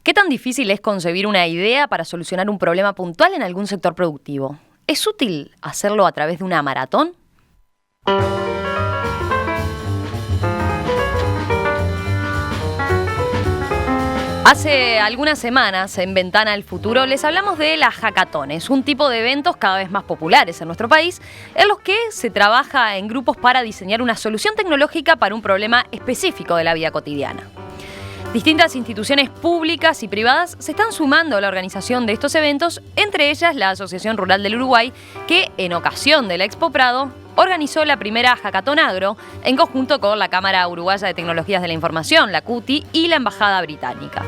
¿Qué tan difícil es concebir una idea para solucionar un problema puntual en algún sector productivo? ¿Es útil hacerlo a través de una maratón? Hace algunas semanas, en Ventana al Futuro, les hablamos de las hackatones, un tipo de eventos cada vez más populares en nuestro país, en los que se trabaja en grupos para diseñar una solución tecnológica para un problema específico de la vida cotidiana. Distintas instituciones públicas y privadas se están sumando a la organización de estos eventos, entre ellas la Asociación Rural del Uruguay, que en ocasión de la Expo Prado organizó la primera Hackathon Agro en conjunto con la Cámara Uruguaya de Tecnologías de la Información, la CUTI, y la Embajada Británica.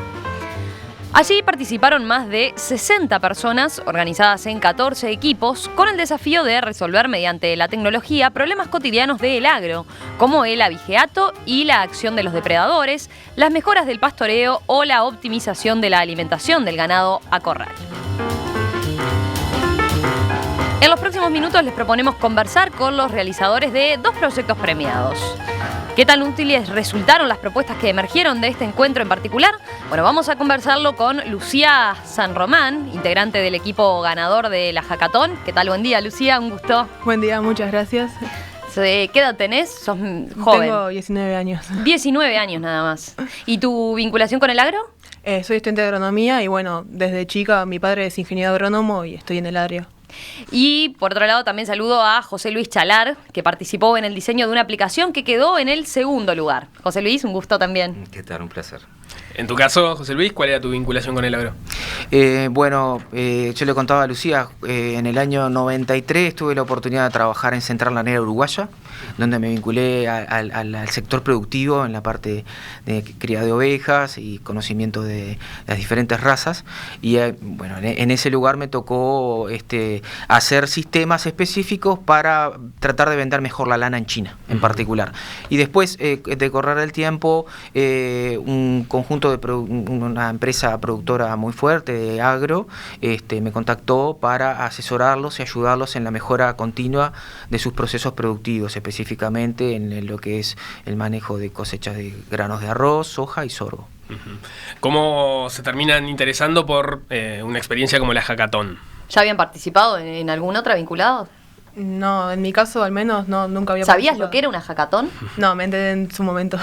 Allí participaron más de 60 personas organizadas en 14 equipos con el desafío de resolver mediante la tecnología problemas cotidianos del agro, como el abigeato y la acción de los depredadores, las mejoras del pastoreo o la optimización de la alimentación del ganado a corral. En los próximos minutos les proponemos conversar con los realizadores de dos proyectos premiados. ¿Qué tan útiles resultaron las propuestas que emergieron de este encuentro en particular? Bueno, vamos a conversarlo con Lucía San Román, integrante del equipo ganador de la Hackathon. ¿Qué tal? Buen día, Lucía, un gusto. Buen día, muchas gracias. ¿Qué edad tenés? ¿Sos joven? Tengo 19 años. 19 años nada más. ¿Y tu vinculación con el agro? Soy estudiante de agronomía y bueno, desde chica mi padre es ingeniero agrónomo y estoy en el área. Y por otro lado también saludo a José Luis Chalar, que participó en el diseño de una aplicación que quedó en el segundo lugar. José Luis, un gusto también. ¿Qué tal? Un placer. En tu caso, José Luis, ¿cuál era tu vinculación con el agro? Yo le contaba a Lucía, en el año 93 tuve la oportunidad de trabajar en Central Lanera Uruguaya, donde me vinculé al sector productivo en la parte de cría de ovejas y conocimiento de las diferentes razas. Y en ese lugar me tocó hacer sistemas específicos para tratar de vender mejor la lana en China, en particular. Y después, de correr el tiempo, un conjunto de una empresa productora muy fuerte de agro me contactó para asesorarlos y ayudarlos en la mejora continua de sus procesos productivos, específicamente en lo que es el manejo de cosechas de granos de arroz, soja y sorgo. ¿Cómo se terminan interesando por una experiencia como la Hackathon? ¿Ya habían participado en alguna otra vinculada? No, en mi caso al menos nunca había ¿Sabías participado. lo que era una hackathon? No, me enteré en su momento.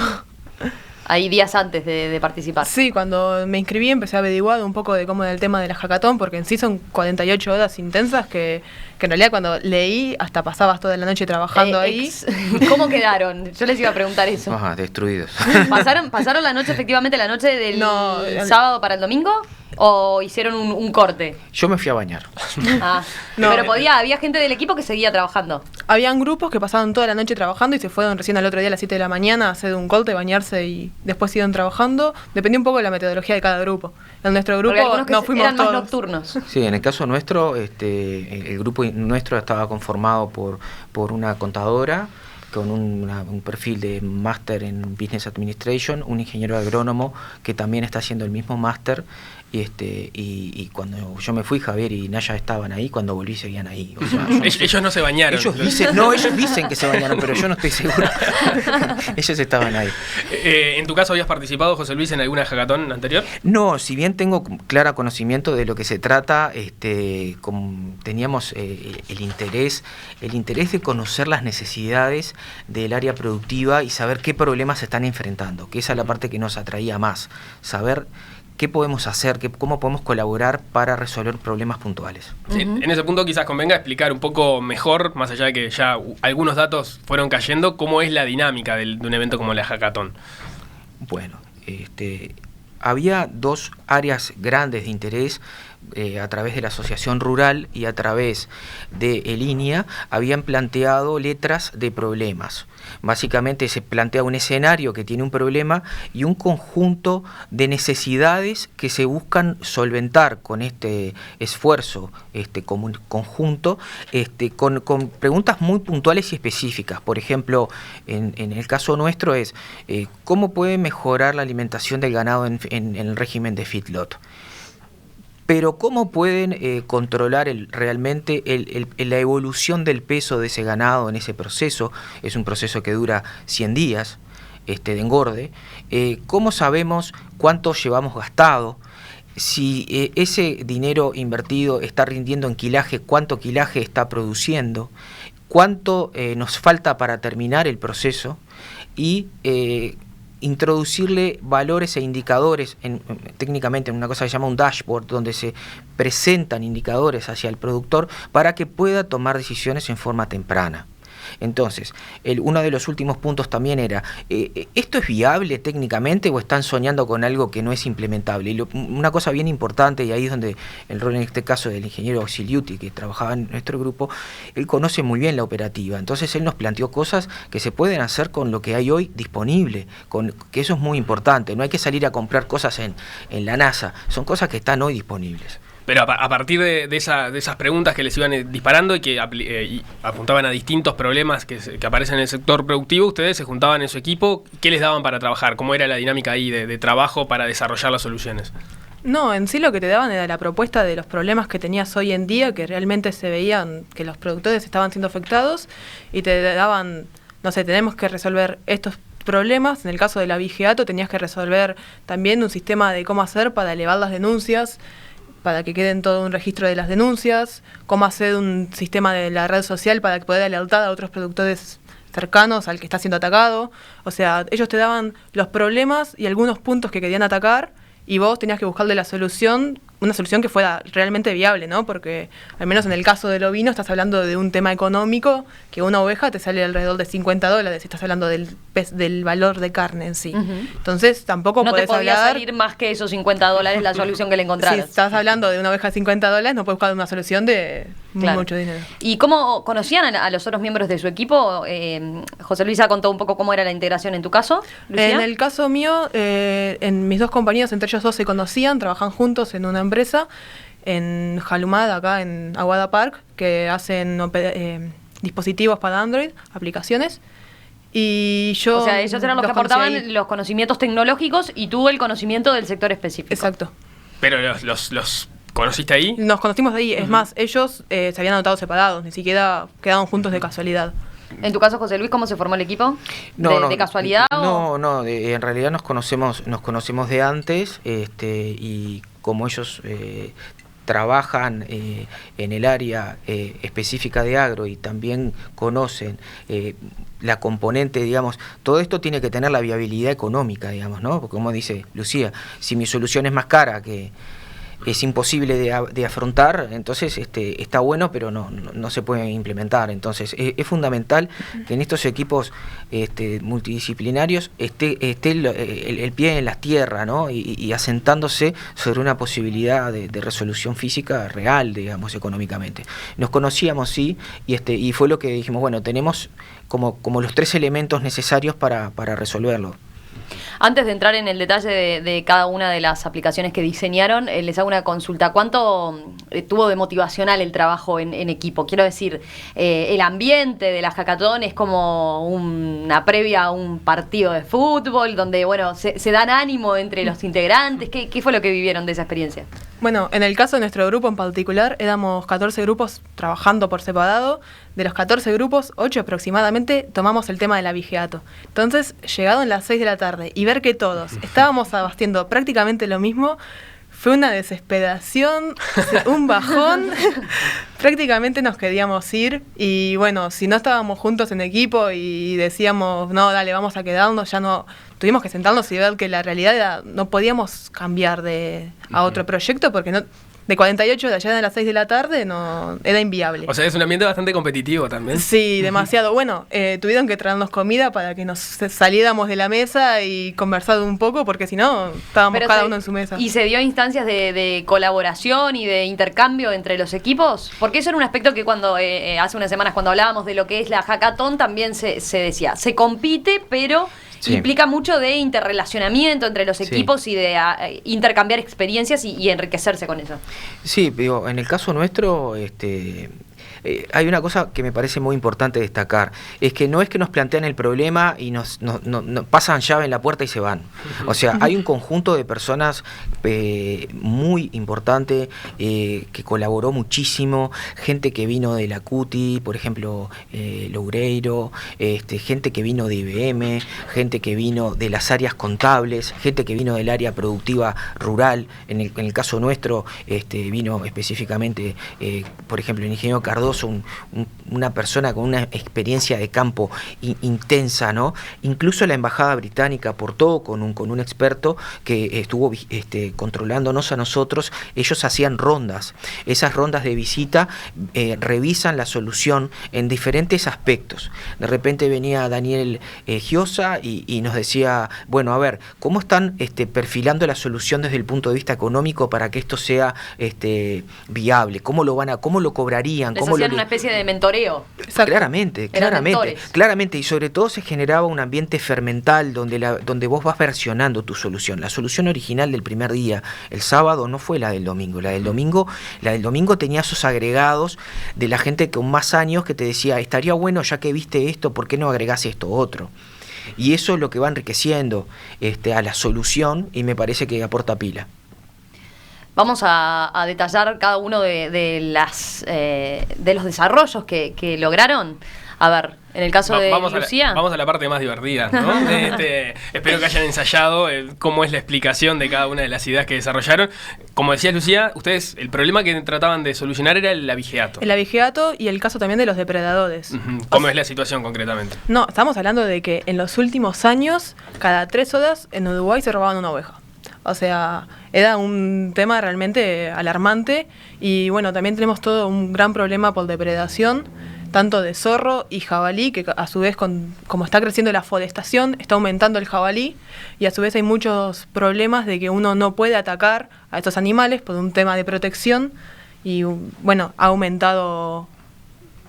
Ahí días antes de participar. Sí, cuando me inscribí empecé a averiguar un poco de cómo era el tema de la hackathon, porque en sí son 48 horas intensas que en realidad cuando leí hasta pasabas toda la noche trabajando ahí. ¿Cómo quedaron? Yo les iba a preguntar eso. Ajá, destruidos. ¿Pasaron la noche, efectivamente, la noche del sábado para el domingo? ¿O hicieron un corte? Yo me fui a bañar. Pero había gente del equipo que seguía trabajando. Habían grupos que pasaban toda la noche trabajando y se fueron recién al otro día a las 7 de la mañana a hacer un corte, bañarse y después siguieron trabajando. Dependía un poco de la metodología de cada grupo. En nuestro grupo no fuimos eran todos más nocturnos. Sí, en el caso nuestro, el grupo nuestro estaba conformado por una contadora con un perfil de máster en Business Administration, un ingeniero agrónomo que también está haciendo el mismo máster. Y cuando yo me fui, Javier y Naya estaban ahí, cuando volví seguían ahí. O sea, ellos no se bañaron. Ellos dicen que se bañaron, pero yo no estoy seguro. Ellos estaban ahí. ¿En tu caso habías participado, José Luis, en alguna hackathon anterior? No, si bien tengo clara conocimiento de lo que se trata, teníamos el interés de conocer las necesidades del área productiva y saber qué problemas se están enfrentando, que esa es la parte que nos atraía más, saber qué podemos hacer, cómo podemos colaborar para resolver problemas puntuales. Sí, en ese punto quizás convenga explicar un poco mejor, más allá de que ya algunos datos fueron cayendo, cómo es la dinámica de un evento como la Hackathon. Bueno, había dos áreas grandes de interés. A través de la Asociación Rural y a través de ELINEA habían planteado letras de problemas. Básicamente se plantea un escenario que tiene un problema y un conjunto de necesidades que se buscan solventar con este esfuerzo conjunto, con preguntas muy puntuales y específicas. Por ejemplo, en el caso nuestro es ¿cómo puede mejorar la alimentación del ganado en el régimen de feedlot? Pero ¿cómo pueden controlar realmente la evolución del peso de ese ganado en ese proceso? Es un proceso que dura 100 días. de engorde, ¿cómo sabemos cuánto llevamos gastado? Si ese dinero invertido está rindiendo en quilaje, cuánto quilaje está produciendo, cuánto nos falta para terminar el proceso y introducirle valores e indicadores, técnicamente en una cosa que se llama un dashboard, donde se presentan indicadores hacia el productor para que pueda tomar decisiones en forma temprana. Entonces, uno de los últimos puntos también era, ¿esto es viable técnicamente o están soñando con algo que no es implementable? Y una cosa bien importante, y ahí es donde el rol en este caso del ingeniero Auxiliuti, que trabajaba en nuestro grupo, él conoce muy bien la operativa, entonces él nos planteó cosas que se pueden hacer con lo que hay hoy disponible, que eso es muy importante, no hay que salir a comprar cosas en la NASA, son cosas que están hoy disponibles. Pero a partir de esas preguntas que les iban disparando y que y apuntaban a distintos problemas que aparecen en el sector productivo, ustedes se juntaban en su equipo. ¿Qué les daban para trabajar? ¿Cómo era la dinámica ahí de trabajo para desarrollar las soluciones? No, en sí lo que te daban era la propuesta de los problemas que tenías hoy en día, que realmente se veían que los productores estaban siendo afectados, y te daban, no sé, tenemos que resolver estos problemas. En el caso del abigeato tenías que resolver también un sistema de cómo hacer para elevar las denuncias, para que queden todo un registro de las denuncias, cómo hacer un sistema de la red social para poder alertar a otros productores cercanos al que está siendo atacado. O sea, ellos te daban los problemas y algunos puntos que querían atacar, y vos tenías que buscarle la solución, una solución que fuera realmente viable, ¿no? Porque al menos en el caso del ovino estás hablando de un tema económico, que una oveja te sale alrededor de $50, estás hablando del valor de carne en sí. Entonces tampoco no podés te podía hablar... salir más que esos $50 la solución que le encontraron. Si estás hablando de una oveja de $50, no puedes buscar una solución de mucho dinero. ¿Y cómo conocían a los otros miembros de su equipo? José Luis ha contado un poco cómo era la integración en tu caso, Lucía. En el caso mío, en mis dos compañeros, entre ellos dos se conocían, trabajan juntos en una empresa en Jalumad, acá en Aguada Park, que hacen dispositivos para Android, aplicaciones. Y yo... O sea, ellos eran los que aportaban los conocimientos tecnológicos y tú el conocimiento del sector específico. Exacto. Pero los ¿conociste ahí? Nos conocimos de ahí. Es más, ellos se habían anotado separados, ni siquiera quedaron juntos de casualidad. En tu caso, José Luis, ¿cómo se formó el equipo? ¿De casualidad? No, en realidad nos conocemos de antes, y como ellos trabajan en el área específica de agro y también conocen la componente, digamos, todo esto tiene que tener la viabilidad económica, digamos, ¿no? Porque como dice Lucía, si mi solución es más cara, que es imposible de afrontar, entonces está bueno, pero no se puede implementar. Entonces es fundamental que en estos equipos multidisciplinarios esté el pie en la tierra, ¿no? Y asentándose sobre una posibilidad de resolución física real, digamos, económicamente. Nos conocíamos, sí, y fue lo que dijimos, bueno, tenemos como los 3 elementos necesarios para resolverlo. Antes de entrar en el detalle de cada una de las aplicaciones que diseñaron, les hago una consulta. ¿Cuánto tuvo de motivacional el trabajo en equipo? Quiero decir, el ambiente de la hackathon es como una previa a un partido de fútbol, donde bueno se dan ánimo entre los integrantes. ¿Qué fue lo que vivieron de esa experiencia? Bueno, en el caso de nuestro grupo en particular, éramos 14 grupos trabajando por separado. De los 14 grupos, 8 aproximadamente tomamos el tema del abigeato. Entonces, llegaron las 6 de la tarde y ver que todos estábamos abastiendo prácticamente lo mismo, fue una desesperación, un bajón. Prácticamente nos queríamos ir y bueno, si no estábamos juntos en equipo y decíamos, no, dale, vamos a quedarnos, ya no... Tuvimos que sentarnos y ver que la realidad era, no podíamos cambiar a otro proyecto porque no... De 48 de allá de las 6 de la tarde no era inviable. O sea, es un ambiente bastante competitivo también. Sí, demasiado. Bueno, tuvieron que traernos comida para que nos saliéramos de la mesa y conversar un poco, porque si no, estábamos cada uno en su mesa. ¿Y se dio instancias de colaboración y de intercambio entre los equipos? Porque eso era un aspecto que cuando hace unas semanas, cuando hablábamos de lo que es la hackathon, también se decía, se compite, pero... Sí. Implica mucho de interrelacionamiento entre los equipos y de intercambiar experiencias y enriquecerse con eso. Sí, digo, en el caso nuestro, hay una cosa que me parece muy importante destacar, es que no es que nos plantean el problema y nos pasan llave en la puerta y se van. O sea, hay un conjunto de personas muy importante que colaboró muchísimo, gente que vino de la CUTI, por ejemplo, Loureiro, gente que vino de IBM, gente que vino de las áreas contables, gente que vino del área productiva rural. En el caso nuestro vino específicamente, por ejemplo, el ingeniero Cardoso, una persona con una experiencia de campo intensa, ¿no? Incluso la embajada británica aportó con un experto que estuvo controlándonos a nosotros. Ellos hacían rondas. Esas rondas de visita revisan la solución en diferentes aspectos. De repente venía Daniel Giosa y nos decía, bueno, a ver, ¿cómo están perfilando la solución desde el punto de vista económico para que esto sea viable? ¿Cómo lo cobrarían? Les hacían una especie de mentoreo. Claramente, y sobre todo se generaba un ambiente fermental donde vos vas versionando tu solución. La solución original del primer día, el sábado, no fue la del domingo. La del domingo tenía esos agregados de la gente con más años que te decía, estaría bueno, ya que viste esto, ¿por qué no agregás esto otro? Y eso es lo que va enriqueciendo a la solución, y me parece que aporta pila. Vamos a detallar cada uno de los desarrollos que lograron. A ver, en el caso de Lucía... Vamos a la parte más divertida, ¿no? Espero que hayan ensayado cómo es la explicación de cada una de las ideas que desarrollaron. Como decía Lucía, ustedes, el problema que trataban de solucionar era el abigeato. El abigeato y el caso también de los depredadores. ¿Cómo es la situación concretamente? No, estamos hablando de que en los últimos años, cada 3 horas en Uruguay se robaban una oveja. O sea, era un tema realmente alarmante. Y bueno, también tenemos todo un gran problema por depredación, tanto de zorro y jabalí, que a su vez, como está creciendo la forestación, está aumentando el jabalí, y a su vez hay muchos problemas de que uno no puede atacar a estos animales por un tema de protección, y bueno, ha aumentado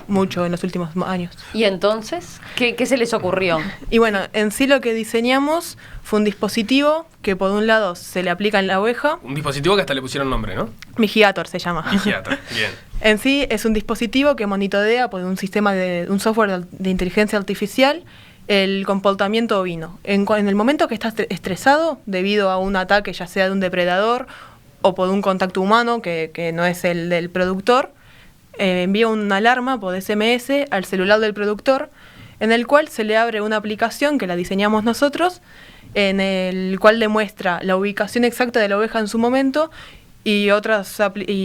mucho en los últimos años. ¿Y entonces? ¿Qué se les ocurrió? Y bueno, en sí lo que diseñamos fue un dispositivo que por un lado se le aplica en la oveja. Un dispositivo que hasta le pusieron nombre, ¿no? Vigiator se llama. Vigiator, bien. En sí es un dispositivo que monitorea por un sistema un software de inteligencia artificial el comportamiento ovino. En el momento que está estresado debido a un ataque, ya sea de un depredador o por un contacto humano que no es el del productor, envía una alarma por SMS al celular del productor, en el cual se le abre una aplicación que la diseñamos nosotros, en el cual demuestra la ubicación exacta de la oveja en su momento, y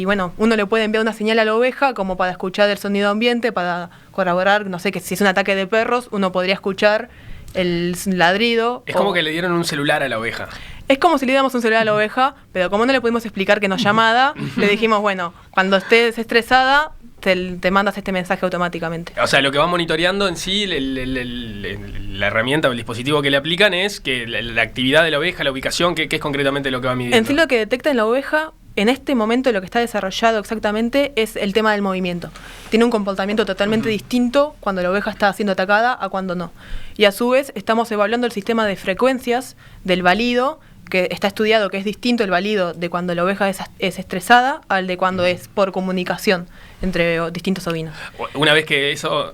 bueno, uno le puede enviar una señal a la oveja como para escuchar el sonido ambiente, para corroborar, no sé, que si es un ataque de perros, uno podría escuchar el ladrido. Es como que le dieron un celular a la oveja. Es como si le diéramos un celular a la oveja, pero como no le pudimos explicar que nos llamada, le dijimos, bueno, cuando estés estresada, te mandas este mensaje automáticamente. O sea, lo que va monitoreando en sí, la herramienta o el dispositivo que le aplican es que la actividad de la oveja, la ubicación, que es concretamente lo que va midiendo. En sí lo que detecta en la oveja, en este momento lo que está desarrollado exactamente es el tema del movimiento. Tiene un comportamiento totalmente distinto cuando la oveja está siendo atacada a cuando no. Y a su vez estamos evaluando el sistema de frecuencias del balido, que está estudiado que es distinto el balido de cuando la oveja es estresada al de cuando es por comunicación entre distintos ovinos. Una vez que esa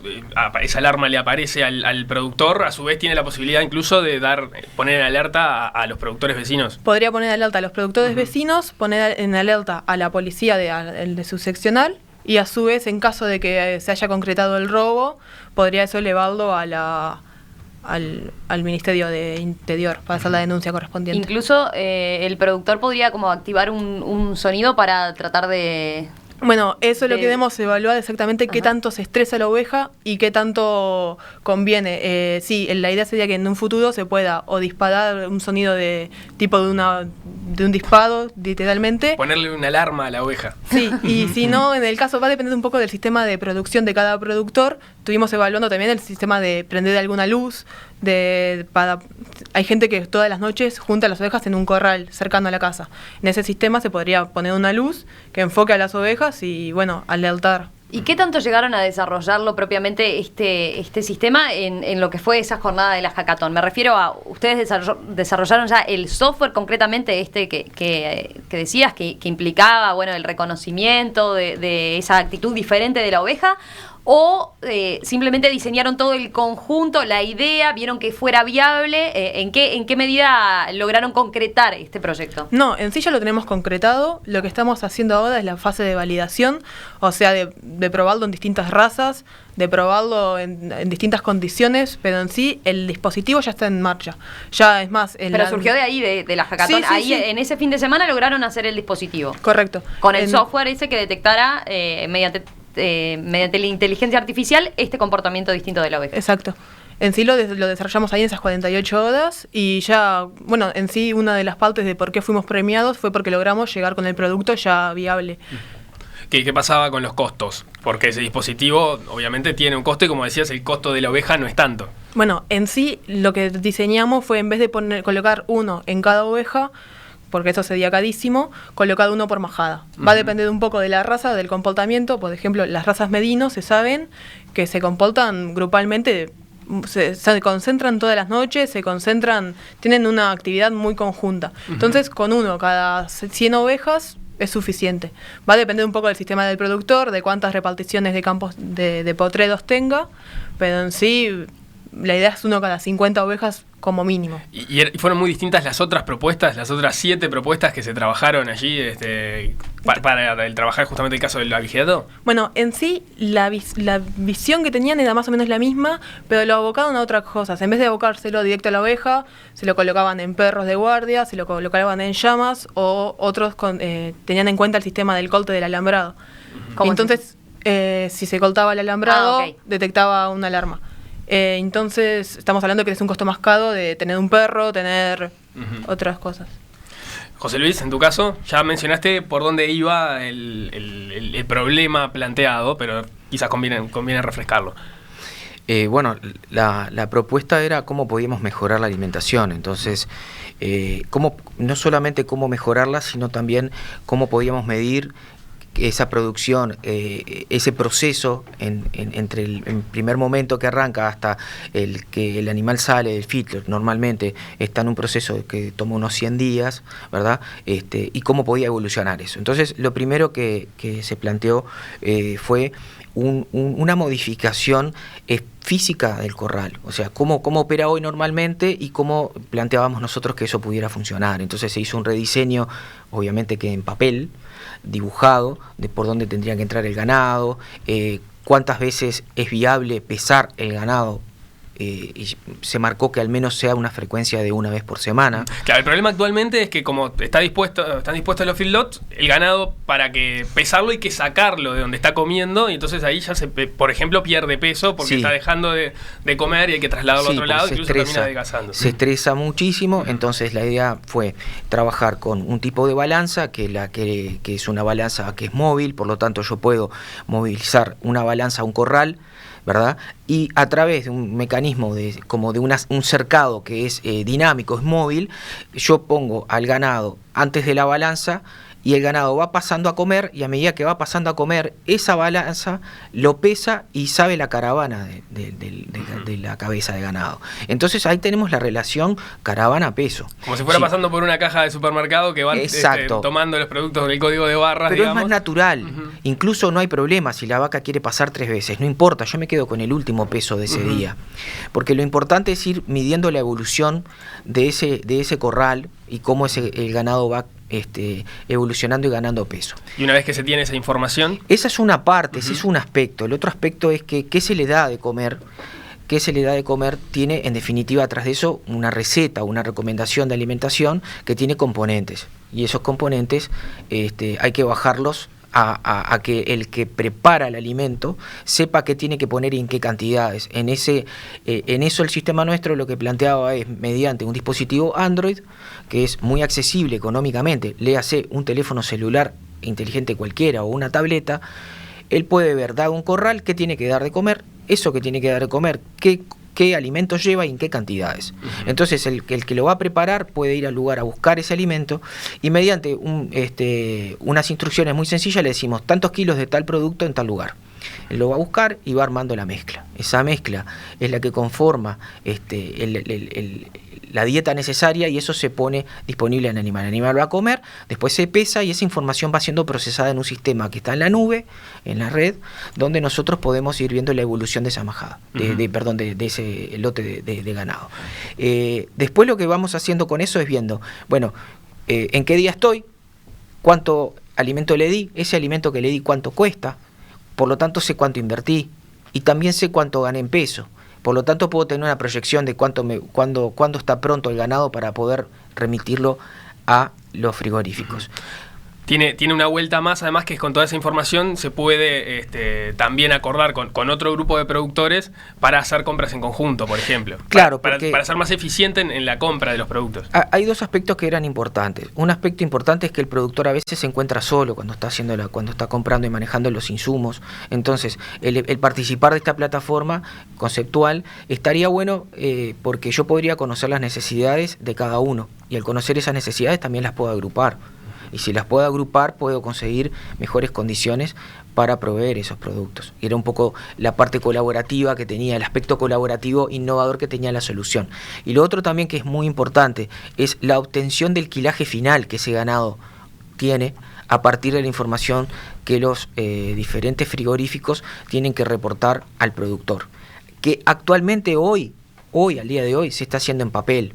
alarma le aparece al productor, a su vez tiene la posibilidad incluso de poner en alerta a los productores vecinos. Podría poner en alerta a los productores vecinos, poner en alerta a la policía de su seccional, y a su vez, en caso de que se haya concretado el robo, podría eso elevarlo al Ministerio de Interior para hacer la denuncia correspondiente. Incluso el productor podría como activar un sonido para tratar de... Bueno, eso es lo que debemos evaluar exactamente, qué tanto se estresa la oveja y qué tanto conviene. Sí, la idea sería que en un futuro se pueda o disparar un sonido de tipo de un disparo, literalmente. Ponerle una alarma a la oveja. Sí, y si no, en el caso va a depender un poco del sistema de producción de cada productor. Estuvimos evaluando también el sistema de prender alguna luz. Hay gente que todas las noches junta las ovejas en un corral cercano a la casa. En ese sistema se podría poner una luz que enfoque a las ovejas y, bueno, alertar. ¿Y qué tanto llegaron a desarrollarlo propiamente este sistema en lo que fue esa jornada de la hackathon? Me refiero a, ¿ustedes desarrollaron ya el software concretamente que decías, que implicaba, bueno, el reconocimiento de esa actitud diferente de la oveja? ¿O simplemente diseñaron todo el conjunto, la idea, vieron que fuera viable? ¿En qué medida lograron concretar este proyecto? No, en sí ya lo tenemos concretado. Lo que estamos haciendo ahora es la fase de validación, o sea, de probarlo en distintas razas, de probarlo en distintas condiciones, pero en sí el dispositivo ya está en marcha. Ya es más... Pero surgió de ahí, de la hackathon. Sí, sí, ahí sí. En ese fin de semana lograron hacer el dispositivo. Correcto. Con el software ese que detectara mediante la inteligencia artificial este comportamiento distinto de la oveja. Exacto. En sí lo desarrollamos ahí en esas 48 horas y ya, bueno, en sí una de las partes de por qué fuimos premiados fue porque logramos llegar con el producto ya viable. ¿Qué pasaba con los costos? Porque ese dispositivo obviamente tiene un costo y, como decías, el costo de la oveja no es tanto. Bueno, en sí lo que diseñamos fue, en vez de colocar uno en cada oveja, porque eso sería carísimo, colocar uno por majada. Va a depender un poco de la raza, del comportamiento. Por ejemplo, las razas medinos se saben que se comportan grupalmente, se concentran todas las noches, tienen una actividad muy conjunta. Entonces, con uno cada 100 ovejas es suficiente. Va a depender un poco del sistema del productor, de cuántas reparticiones de campos de potreros tenga, pero en sí la idea es uno cada 50 ovejas como mínimo. ¿Y fueron muy distintas las otras propuestas, las otras 7 propuestas que se trabajaron allí para el trabajar justamente el caso del avigeato? Bueno, en sí la visión que tenían era más o menos la misma, pero lo abocaron a otras cosas. En vez de abocárselo directo a la oveja, se lo colocaban en perros de guardia, se lo colocaban en llamas, o otros tenían en cuenta el sistema del colte del alambrado. Entonces, si se coltaba el alambrado, detectaba una alarma. Entonces estamos hablando que es un costo más caro de tener un perro, tener otras cosas. José Luis, en tu caso, ya mencionaste por dónde iba el problema planteado, pero quizás conviene refrescarlo. Bueno, la propuesta era cómo podíamos mejorar la alimentación. Entonces, no solamente cómo mejorarla, sino también cómo podíamos medir esa producción, ese proceso entre el primer momento que arranca hasta el que el animal sale del feedlot. Normalmente está en un proceso que toma unos 100 días, ¿verdad? Y cómo podía evolucionar eso. Entonces, lo primero que se planteó fue una modificación física del corral, o sea, cómo opera hoy normalmente y cómo planteábamos nosotros que eso pudiera funcionar. Entonces se hizo un rediseño, obviamente que en papel, dibujado, de por dónde tendría que entrar el ganado, cuántas veces es viable pesar el ganado, y se marcó que al menos sea una frecuencia de una vez por semana. Claro, el problema actualmente es que como están dispuestos los feedlots, el ganado, para que pesarlo hay que sacarlo de donde está comiendo, y entonces ahí ya por ejemplo, pierde peso porque está dejando de comer y hay que trasladarlo a otro lado, incluso termina adelgazando. Se estresa muchísimo. Entonces la idea fue trabajar con un tipo de balanza que es una balanza que es móvil, por lo tanto yo puedo movilizar una balanza a un corral, ¿verdad? Y a través de un mecanismo como de un cercado que es dinámico, es móvil, yo pongo al ganado antes de la balanza y el ganado va pasando a comer, y a medida que va pasando a comer, esa balanza lo pesa y sabe la caravana de la cabeza de ganado. Entonces ahí tenemos la relación caravana-peso. Como si fuera pasando por una caja de supermercado que van tomando los productos del código de barras, pero digamos, es más natural. Incluso no hay problema si la vaca quiere pasar 3 veces. No importa, yo me quedo con el último peso de ese día. Porque lo importante es ir midiendo la evolución de ese corral y cómo el ganado va evolucionando y ganando peso. Y una vez que se tiene esa información, esa es una parte, ese es un aspecto. El otro aspecto es que qué se le da de comer. ¿Qué se le da de comer? Tiene en definitiva atrás de eso una receta, una recomendación de alimentación que tiene componentes, y esos componentes hay que bajarlos a que el que prepara el alimento sepa qué tiene que poner y en qué cantidades. En eso el sistema nuestro lo que planteaba es, mediante un dispositivo Android, que es muy accesible económicamente, léase un teléfono celular inteligente cualquiera o una tableta, él puede ver, da un corral, qué tiene que dar de comer, eso que tiene que dar de comer, qué alimentos lleva y en qué cantidades. Entonces el que lo va a preparar puede ir al lugar a buscar ese alimento, y mediante unas instrucciones muy sencillas le decimos tantos kilos de tal producto en tal lugar. Él lo va a buscar y va armando la mezcla. Esa mezcla es la que conforma la dieta necesaria y eso se pone disponible en el animal. El animal va a comer, después se pesa y esa información va siendo procesada en un sistema que está en la nube, en la red, donde nosotros podemos ir viendo la evolución de esa majada, de ese lote de ganado. Después lo que vamos haciendo con eso es viendo, bueno, en qué día estoy, cuánto alimento le di, ese alimento que le di cuánto cuesta, por lo tanto sé cuánto invertí y también sé cuánto gané en peso. Por lo tanto, puedo tener una proyección de cuándo está pronto el ganado para poder remitirlo a los frigoríficos. Tiene una vuelta más, además, que con toda esa información se puede también acordar con otro grupo de productores para hacer compras en conjunto, por ejemplo. Claro, para ser más eficiente en la compra de los productos. Hay dos aspectos que eran importantes. Un aspecto importante es que el productor a veces se encuentra solo cuando está comprando y manejando los insumos. Entonces, el participar de esta plataforma conceptual estaría bueno porque yo podría conocer las necesidades de cada uno y al conocer esas necesidades también las puedo agrupar. Y si las puedo agrupar, puedo conseguir mejores condiciones para proveer esos productos. Y era un poco la parte colaborativa que tenía, el aspecto colaborativo innovador que tenía la solución. Y lo otro también que es muy importante es la obtención del quilaje final que ese ganado tiene a partir de la información que los diferentes frigoríficos tienen que reportar al productor. Que actualmente hoy, al día de hoy, se está haciendo en papel.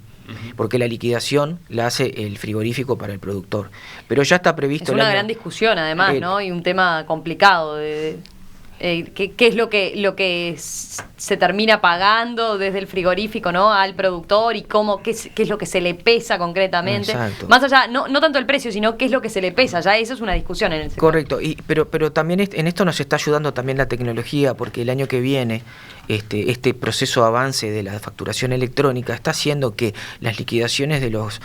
Porque la liquidación la hace el frigorífico para el productor. Pero ya está previsto... Es una gran discusión, además, ¿no? Y un tema complicado de qué es lo que se termina pagando desde el frigorífico, ¿no?, al productor y qué es lo que se le pesa concretamente. Exacto. Más allá, no tanto el precio, sino qué es lo que se le pesa. Ya eso es una discusión en el sector. Correcto, pero también en esto nos está ayudando también la tecnología, porque el año que viene este proceso de avance de la facturación electrónica está haciendo que las liquidaciones de los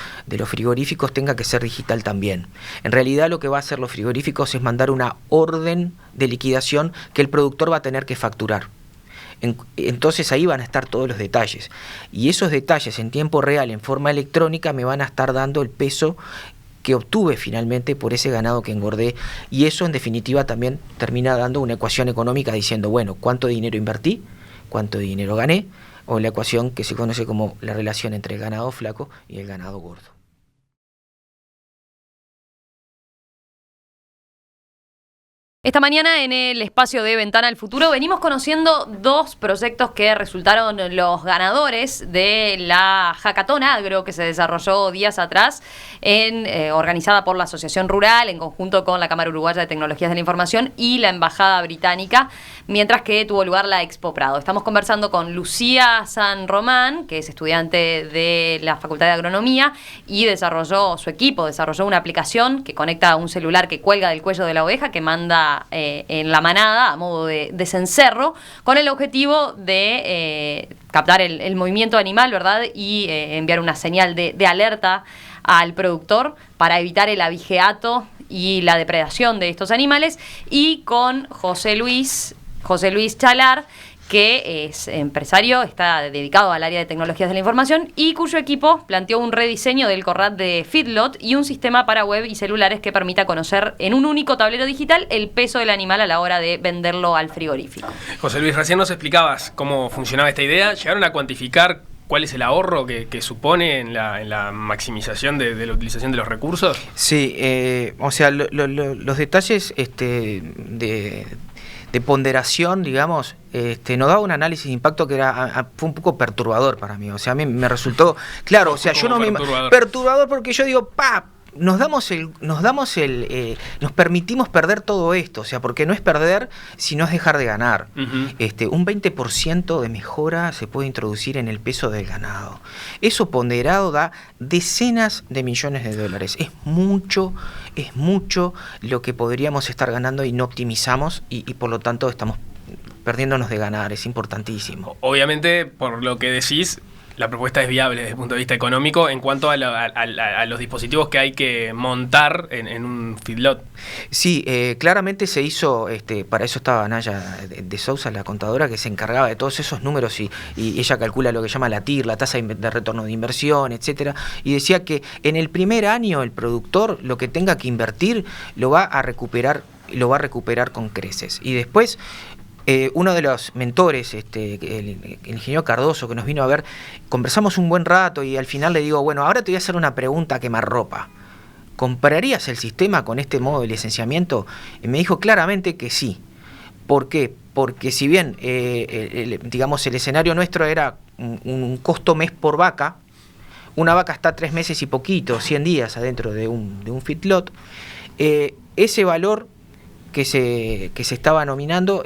frigoríficos tenga que ser digital también. En realidad lo que va a hacer los frigoríficos es mandar una orden de liquidación que el productor va a tener que facturar. Entonces ahí van a estar todos los detalles. Y esos detalles en tiempo real, en forma electrónica, me van a estar dando el peso que obtuve finalmente por ese ganado que engordé. Y eso en definitiva también termina dando una ecuación económica diciendo, bueno, ¿cuánto dinero invertí? ¿Cuánto dinero gané? O la ecuación que se conoce como la relación entre el ganado flaco y el ganado gordo. Esta mañana en el espacio de Ventana al Futuro venimos conociendo dos proyectos que resultaron los ganadores de la Hackathon Agro que se desarrolló días atrás, organizada por la Asociación Rural en conjunto con la Cámara Uruguaya de Tecnologías de la Información y la Embajada Británica, mientras que tuvo lugar la Expo Prado. Estamos conversando con Lucía San Román, que es estudiante de la Facultad de Agronomía y su equipo desarrolló una aplicación que conecta a un celular que cuelga del cuello de la oveja, que manda en la manada a modo de cencerro, con el objetivo de captar el movimiento animal, ¿verdad? Y enviar una señal de alerta al productor para evitar el abigeato y la depredación de estos animales. Y con José Luis Chalar, que es empresario, está dedicado al área de tecnologías de la información y cuyo equipo planteó un rediseño del corral de feedlot y un sistema para web y celulares que permita conocer en un único tablero digital el peso del animal a la hora de venderlo al frigorífico. José Luis, recién nos explicabas cómo funcionaba esta idea. ¿Llegaron a cuantificar cuál es el ahorro que supone en la maximización de la utilización de los recursos? Sí, o sea, los detalles de ponderación, digamos, nos daba un análisis de impacto que fue un poco perturbador para mí. O sea, a mí me resultó, claro, o sea, yo no me perturbador porque yo digo, nos permitimos perder todo esto, o sea, porque no es perder, sino es dejar de ganar. Un 20% de mejora se puede introducir en el peso del ganado. Eso ponderado da decenas de millones de dólares. Es mucho lo que podríamos estar ganando y no optimizamos y por lo tanto estamos perdiéndonos de ganar. Es importantísimo. Obviamente, por lo que decís, la propuesta es viable desde el punto de vista económico en cuanto a los dispositivos que hay que montar en un feedlot. Sí, claramente se hizo, para eso estaba Naya de Sousa, la contadora, que se encargaba de todos esos números y ella calcula lo que llama la TIR, la tasa de retorno de inversión, etcétera, y decía que en el primer año el productor lo que tenga que invertir lo va a recuperar lo va a recuperar con creces. Y después, uno de los mentores, el ingeniero Cardoso, que nos vino a ver, conversamos un buen rato y al final le digo, bueno, ahora te voy a hacer una pregunta quemarropa. ¿Comprarías el sistema con este modo de licenciamiento? Y me dijo claramente que sí. ¿Por qué? Porque si bien, digamos, el escenario nuestro era un costo mes por vaca, una vaca está 3 meses y poquito, 100 días adentro de un feedlot, ese valor que se estaba nominando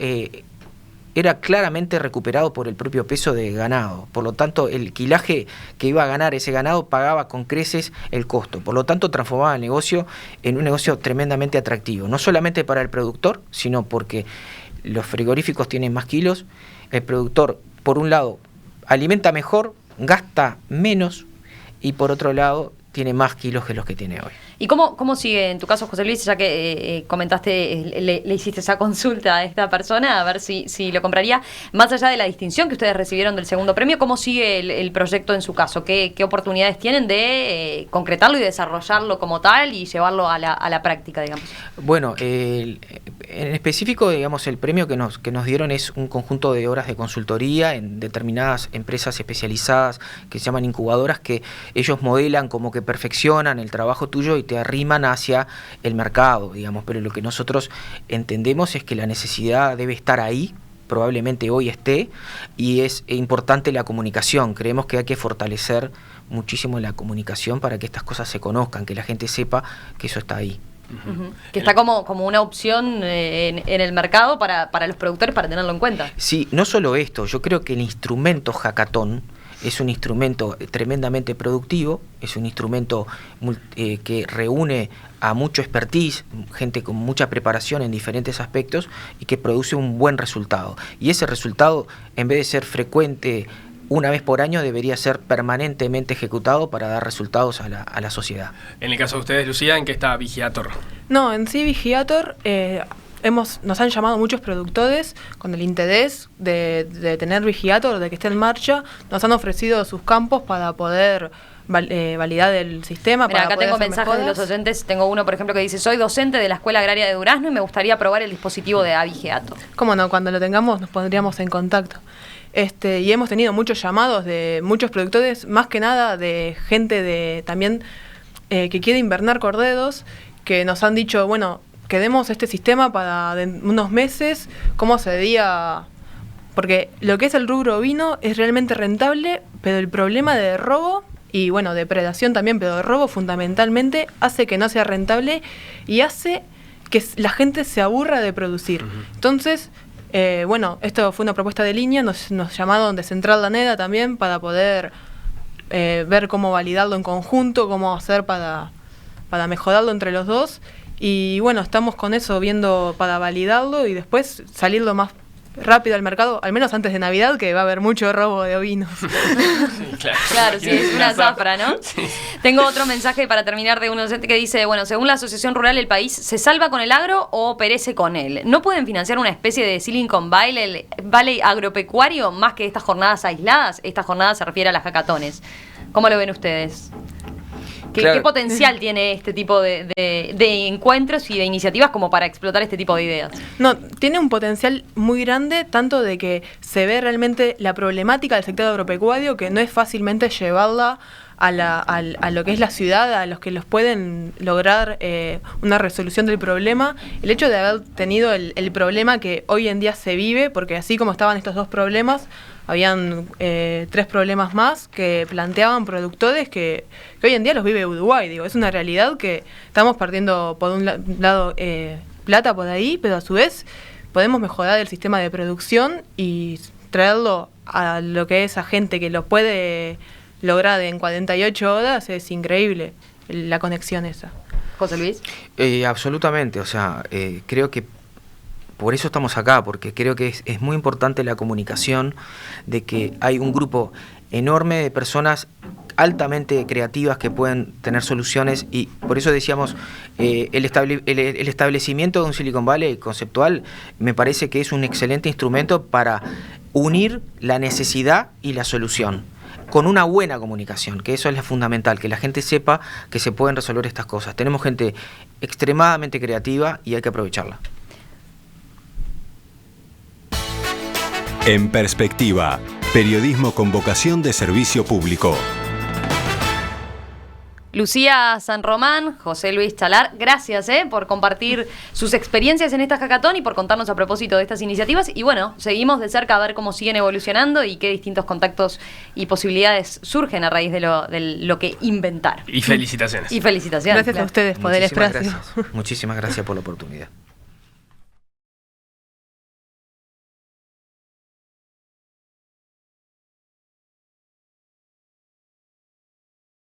era claramente recuperado por el propio peso de ganado. Por lo tanto, el quilaje que iba a ganar ese ganado pagaba con creces el costo. Por lo tanto, transformaba el negocio en un negocio tremendamente atractivo. No solamente para el productor, sino porque los frigoríficos tienen más kilos. El productor, por un lado, alimenta mejor, gasta menos y por otro lado, tiene más kilos que los que tiene hoy. ¿Y cómo sigue en tu caso, José Luis, ya que comentaste, le hiciste esa consulta a esta persona, a ver si lo compraría? Más allá de la distinción que ustedes recibieron del segundo premio, ¿cómo sigue el proyecto en su caso? ¿Qué oportunidades tienen de concretarlo y desarrollarlo como tal y llevarlo a la práctica, digamos? Bueno, en específico, digamos, el premio que nos dieron es un conjunto de horas de consultoría en determinadas empresas especializadas que se llaman incubadoras, que ellos modelan como que perfeccionan el trabajo tuyo y te arriman hacia el mercado, digamos, pero lo que nosotros entendemos es que la necesidad debe estar ahí, probablemente hoy esté, y es importante la comunicación. Creemos que hay que fortalecer muchísimo la comunicación para que estas cosas se conozcan, que la gente sepa que eso está ahí. Uh-huh. Que está como una opción en el mercado para los productores, para tenerlo en cuenta. Sí, no solo esto, yo creo que el instrumento hackathon es un instrumento tremendamente productivo, es un instrumento que reúne a mucho expertise, gente con mucha preparación en diferentes aspectos y que produce un buen resultado. Y ese resultado, en vez de ser frecuente una vez por año, debería ser permanentemente ejecutado para dar resultados a la sociedad. En el caso de ustedes, Lucía, ¿en qué está Vigiator? No, en sí Vigiator nos han llamado muchos productores con el interés de tener Vigiator, de que esté en marcha. Nos han ofrecido sus campos para poder validar el sistema. Mira, para acá poder tengo hacer mensajes mejoras. de los oyentes. Tengo uno, por ejemplo, que dice: soy docente de la Escuela Agraria de Durazno y me gustaría probar el dispositivo de Vigiator. Cómo no, cuando lo tengamos nos pondríamos en contacto. Y hemos tenido muchos llamados de muchos productores, más que nada de gente también que quiere invernar corderos, que nos han dicho, bueno, queremos este sistema para unos meses, ¿cómo se vería? Porque lo que es el rubro ovino es realmente rentable, pero el problema de robo y bueno, depredación también, pero de robo fundamentalmente hace que no sea rentable y hace que la gente se aburra de producir. Uh-huh. Entonces, bueno, esto fue una propuesta de línea, nos llamaron de Central Laneda también para poder ver cómo validarlo en conjunto, cómo hacer para mejorarlo entre los dos. Y bueno, estamos con eso viendo para validarlo y después salir lo más rápido al mercado, al menos antes de Navidad, que va a haber mucho robo de ovinos. Sí, claro, sí, es una zafra, ¿no? Sí. Tengo otro mensaje para terminar de un docente que dice: bueno, según la Asociación Rural, ¿el país se salva con el agro o perece con él? ¿No pueden financiar una especie de Silicon Valley agropecuario más que estas jornadas aisladas? Esta jornada se refiere a las hackatones. ¿Cómo lo ven ustedes? ¿Qué potencial tiene este tipo de encuentros y de iniciativas como para explotar este tipo de ideas? No, tiene un potencial muy grande, tanto de que se ve realmente la problemática del sector agropecuario, que no es fácilmente llevarla a lo que es la ciudad, a los que los pueden lograr una resolución del problema. El hecho de haber tenido el problema que hoy en día se vive, porque así como estaban estos dos problemas, habían 3 problemas más que planteaban productores que hoy en día los vive Uruguay. Digo, es una realidad que estamos perdiendo por un lado plata por ahí, pero a su vez podemos mejorar el sistema de producción y traerlo a lo que es a gente que lo puede lograr en 48 horas. Es increíble la conexión esa. José Luis. Absolutamente, o sea, creo que por eso estamos acá, porque creo que es muy importante la comunicación, de que hay un grupo enorme de personas altamente creativas que pueden tener soluciones, y por eso decíamos, el establecimiento de un Silicon Valley conceptual me parece que es un excelente instrumento para unir la necesidad y la solución. con una buena comunicación, que eso es lo fundamental, que la gente sepa que se pueden resolver estas cosas. Tenemos gente extremadamente creativa y hay que aprovecharla. En Perspectiva, periodismo con vocación de servicio público. Lucía San Román, José Luis Chalar, gracias por compartir sus experiencias en esta hackathon y por contarnos a propósito de estas iniciativas. Y bueno, seguimos de cerca a ver cómo siguen evolucionando y qué distintos contactos y posibilidades surgen a raíz de lo que inventaron. Y felicitaciones. Y felicitaciones. Gracias a ustedes por el espacio. Muchísimas gracias por la oportunidad.